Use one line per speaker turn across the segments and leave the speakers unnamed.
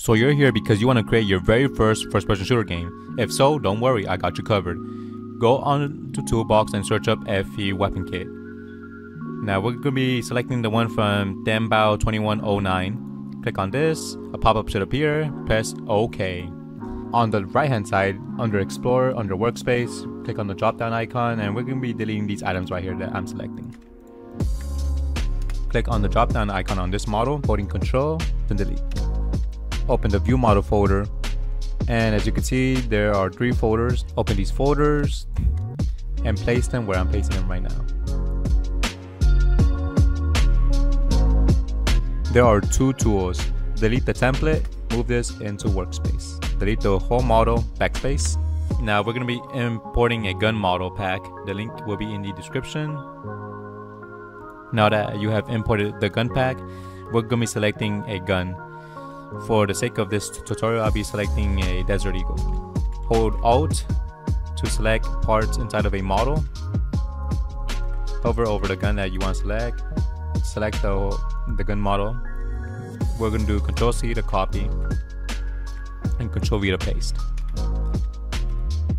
So you're here because you want to create your very first first-person shooter game. If so, don't worry, I got you covered. Go on to Toolbox and search up FE Weapon Kit. Now we're going to be selecting the one from 𝗟𝗶𝗱𝗲𝗦𝘁. Click on this, a pop-up should appear, press OK. On the right hand side, under Explorer, under Workspace, click on the drop down icon, and we're going to be deleting these items right here that I'm selecting. Click on the drop down icon on this model, holding Control, then delete. Open the View Model folder, and as you can see there are 3 folders. Open these folders and place them where I'm placing them right now. There are 2 tools. Delete the template, move this into Workspace. Delete the whole model, backspace. Now we're going to be importing a gun model pack. The link will be in the description. Now that you have imported the gun pack, we're going to be selecting a gun. For the sake of this tutorial, I'll be selecting a Desert Eagle. Hold Alt to select parts inside of a model. Hover over the gun that you want to select. Select the gun model. We're going to do Ctrl+C to copy and Ctrl+V to paste.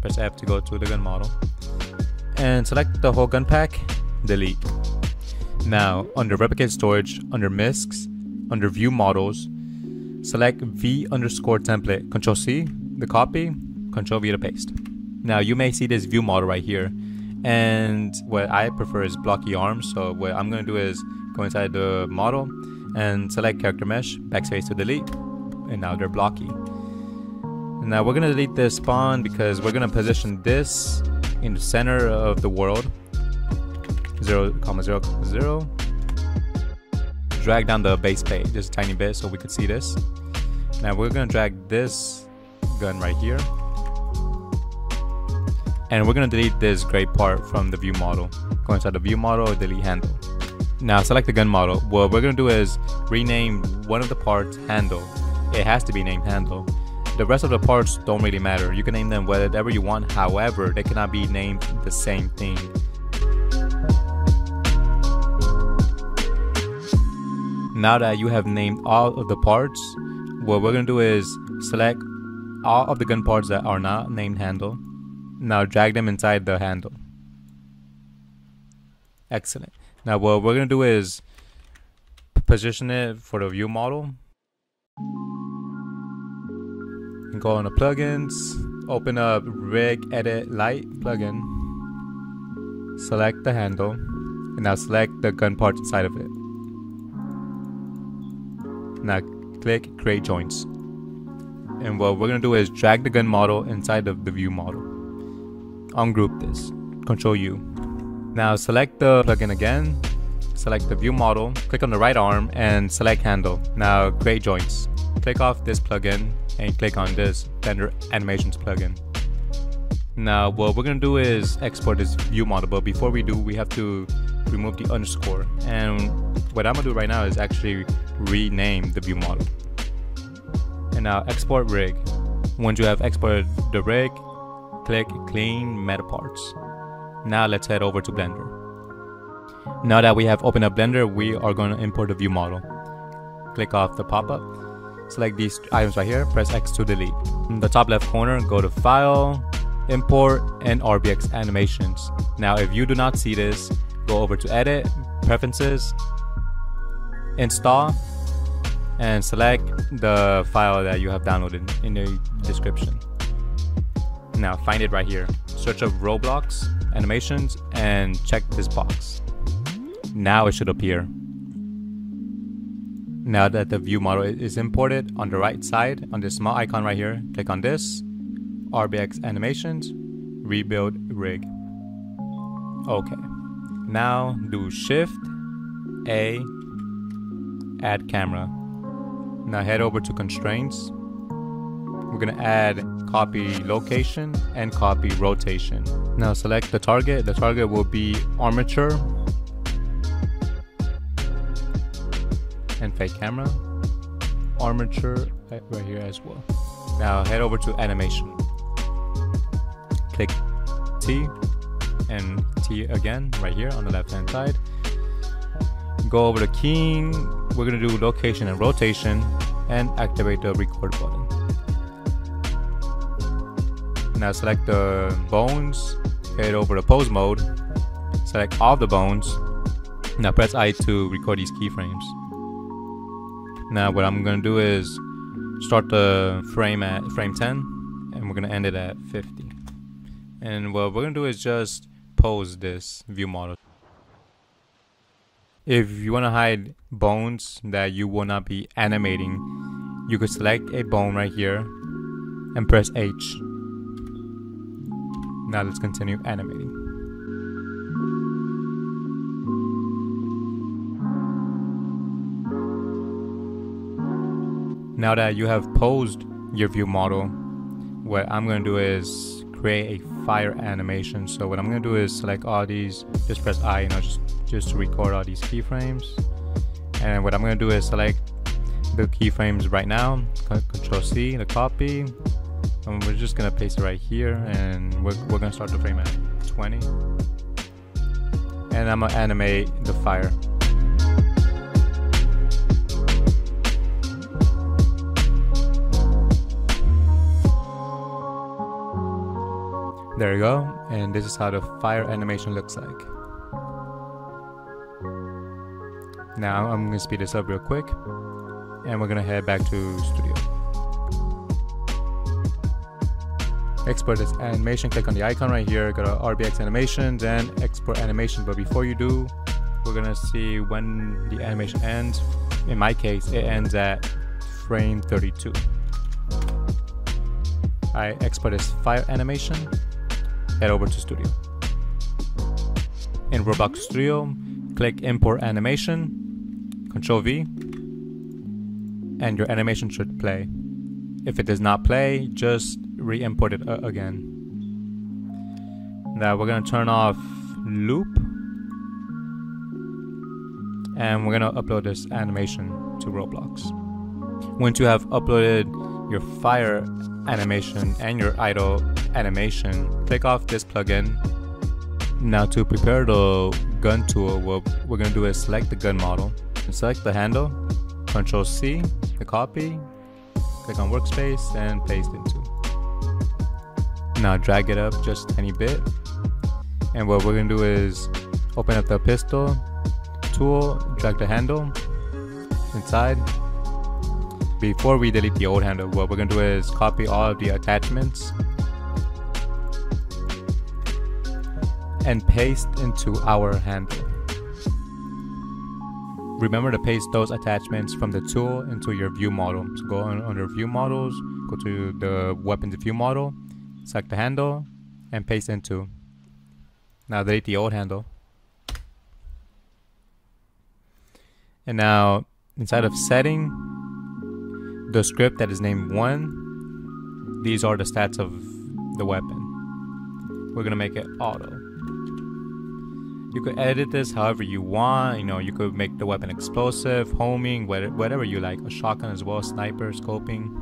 Press F to go to the gun model. And select the whole gun pack. Delete. Now, under Replicate Storage, under MISCs, under View Models, select V_template, Ctrl+C to copy, Ctrl+V to paste. Now you may see this view model right here, and what I prefer is blocky arms. So what I'm going to do is go inside the model and select character mesh, backspace to delete, and now they're blocky. And now we're going to delete this spawn because we're going to position this in the center of the world, 0,0,0. Drag down the base page just a tiny bit so we could see this. Now we're going to drag this gun right here, and we're going to delete this gray part from the view model. Go inside the view model, delete handle. Now select the gun model. What we're going to do is rename one of the parts handle. It has to be named handle. The rest of the parts don't really matter. You can name them whatever you want, however they cannot be named the same thing. Now that you have named all of the parts, what we're going to do is select all of the gun parts that are not named handle. Now drag them inside the handle. Excellent. Now what we're going to do is position it for the view model. And go on the plugins, open up Rig Edit Light plugin, select the handle, and now select the gun parts inside of it. Now click Create Joints. And what we're going to do is drag the gun model inside of the view model. Ungroup this. Ctrl U. Now select the plugin again. Select the view model. Click on the right arm and select handle. Now Create Joints. Click off this plugin and click on this Blender Animations plugin. Now what we're going to do is export this view model, but before we do, we have to remove the underscore. And what I'm going to do right now is actually rename the view model. And now export rig. Once you have exported the rig, click Clean Meta Parts. Now let's head over to Blender. Now that we have opened up Blender, we are going to import the view model. Click off the pop-up. Select these items right here, press X to delete. In the top left corner, go to File, Import, and RBX Animations. Now if you do not see this, go over to Edit, Preferences, Install, and select the file that you have downloaded in the description. Now find it right here. Search up Roblox Animations and check this box. Now it should appear. Now that the view model is imported, on the right side, on this small icon right here, click on this, RBX Animations, Rebuild Rig. Okay. Now do Shift A, Add Camera. Now head over to Constraints. We're going to add Copy Location and Copy Rotation. Now select the target. The target will be Armature and Fake Camera. Armature right here as well. Now head over to Animation. Click T and T again right here on the left hand side. Go over to Keying. We're going to do Location and Rotation and activate the record button. Now select the bones, head over to pose mode, select all the bones. Now press I to record these keyframes. Now what I'm going to do is start the frame at frame 10 and we're going to end it at 50. And what we're going to do is just pose this view model. If you want to hide bones that you will not be animating, you could select a bone right here and press H. Now let's continue animating. Now that you have posed your view model, what I'm going to do is create a fire animation. So what I'm going to do is select all these, just press I, just to record all these keyframes. And what I'm going to do is select the keyframes right now, Control C, the copy, and we're just going to paste it right here, and we're going to start the frame at 20. And I'm going to animate the fire. There you go, and this is how the fire animation looks like. Now I'm going to speed this up real quick, and we're going to head back to Studio. Export this animation, click on the icon right here, go to RBX animations and export animation. But before you do, we're going to see when the animation ends. In my case, it ends at frame 32. I export this fire animation. Head over to Studio. In Roblox Studio, click Import Animation, Control V, and your animation should play. If it does not play, just re-import it again. Now we're going to turn off Loop, and we're going to upload this animation to Roblox. Once you have uploaded your fire animation and your idle animation, click off this plugin. Now to prepare the gun tool, what we're going to do is select the gun model and select the handle, Control C, the copy, click on workspace and paste into. Now drag it up just a tiny bit, and what we're going to do is open up the pistol tool, drag the handle inside. Before we delete the old handle, what we're going to do is copy all of the attachments and paste into our handle. Remember to paste those attachments from the tool into your view model. So go under view models, go to the weapons view model, select the handle and paste into. Now delete the old handle. And now inside of setting, the script that is named 1, these are the stats of the weapon. We're gonna make it auto. You could edit this however you want. You could make the weapon explosive, homing, whatever you like. A shotgun as well, sniper, scoping.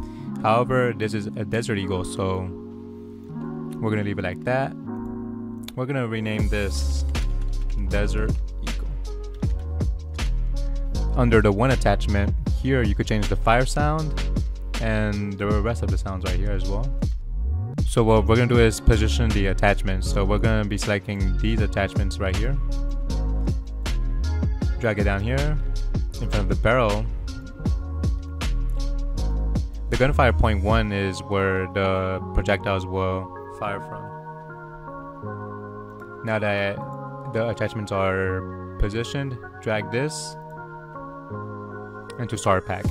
However, this is a Desert Eagle, so we're gonna leave it like that. We're gonna rename this Desert Eagle. Under the 1 attachment, here you could change the fire sound and the rest of the sounds right here as well. So what we're going to do is position the attachments. So we're going to be selecting these attachments right here. Drag it down here in front of the barrel. The gunfire point 1 is where the projectiles will fire from. Now that the attachments are positioned, drag this into starter pack.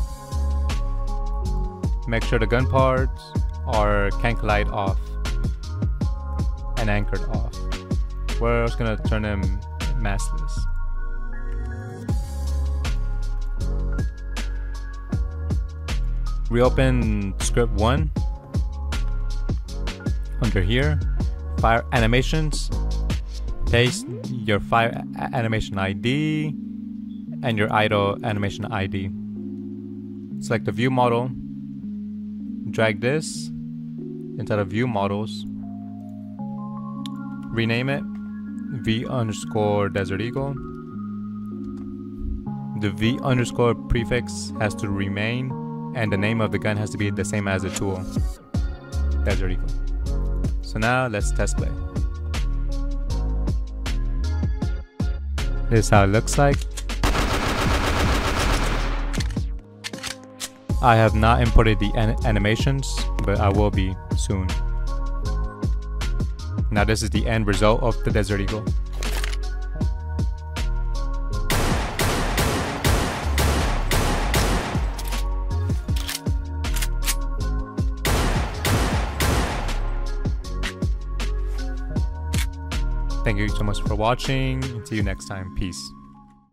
Make sure the gun parts are canceled off and anchored off. We're just gonna turn them maskless. Reopen script 1 under here, fire animations, paste your fire animation ID and your idle animation ID. Select the view model, drag this inside of view models, rename it V_Desert Eagle. The V_ prefix has to remain and the name of the gun has to be the same as the tool. Desert Eagle. So now let's test play. This is how it looks like. I have not imported the animations, but I will be soon. Now this is the end result of the Desert Eagle. Thank you so much for watching. See you next time. Peace.